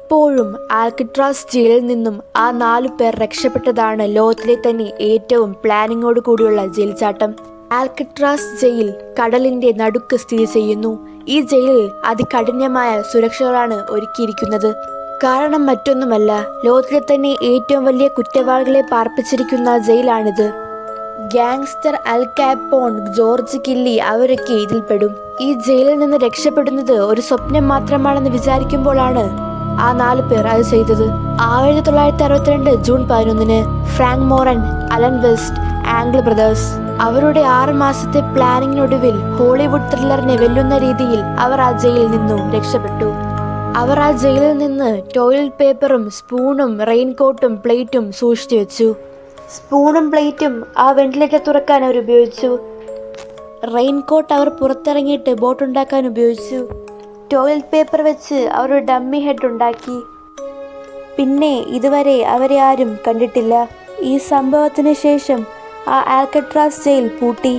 ഇപ്പോഴും ആൽക്കട്രാസ് ജയിലിൽ നിന്നും ആ 4 പേർ രക്ഷപ്പെട്ടതാണ് ലോകത്തിലെ തന്നെ ഏറ്റവും പ്ലാനിങ്ങോട് കൂടിയുള്ള ജയിൽ ചാട്ടം. ആൽക്കട്രാസ് ജയിൽ കടലിന്റെ നടുക്ക് സ്ഥിതി ചെയ്യുന്നു. ഈ ജയിലിൽ അതികഠിനമായ സുരക്ഷകളാണ് ഒരുക്കിയിരിക്കുന്നത്. കാരണം മറ്റൊന്നുമല്ല, ലോകത്തിലെ തന്നെ ഏറ്റവും വലിയ കുറ്റവാളികളെ പാർപ്പിച്ചിരിക്കുന്ന ജയിലാണിത്. ഗാങ്സ്റ്റർ അൽ കാപ്പോൺ, ജോർജ് കില്ലി അവരൊക്കെ ഇതിൽപ്പെടും. ഈ ജയിലിൽ നിന്ന് രക്ഷപ്പെടുന്നത് ഒരു സ്വപ്നം മാത്രമാണെന്ന് വിചാരിക്കുമ്പോഴാണ് ആ 4 പേർ അത് ചെയ്തത്. 1962 June 11 Frank Moran, Allen West, Anglin brothers അവരുടെ 6 മാസത്തെ പ്ലാനിങ്ങിനൊടുവിൽ ഹോളിവുഡ് ത്രില്ലറിനെ വെല്ലുന്ന രീതിയിൽ അവർ ആ ജയിലിൽ നിന്നും രക്ഷപ്പെട്ടു. അവർ ആ ജയിലിൽ നിന്ന് ടോയ്ലറ്റ് പേപ്പറും സ്പൂണും റെയിൻകോട്ടും പ്ലേറ്റും സൂക്ഷിച്ചു വെച്ചു. സ്പൂണും പ്ലേറ്റും ആ വെന്റിലേറ്റർ തുറക്കാൻ അവർ ഉപയോഗിച്ചു. റെയിൻകോട്ട് അവർ പുറത്തിറങ്ങിയിട്ട് ബോട്ടുണ്ടാക്കാൻ ഉപയോഗിച്ചു. ടോയ്ലറ്റ് പേപ്പർ വെച്ച് അവർ ഒരു ഡമ്മി ഹെഡ് ഉണ്ടാക്കി. പിന്നെ ഇതുവരെ അവരെ ആരും കണ്ടിട്ടില്ല. ഈ സംഭവത്തിന് ശേഷം ആ ആൽക്കട്രാസ് ജയിൽ പൂട്ടി.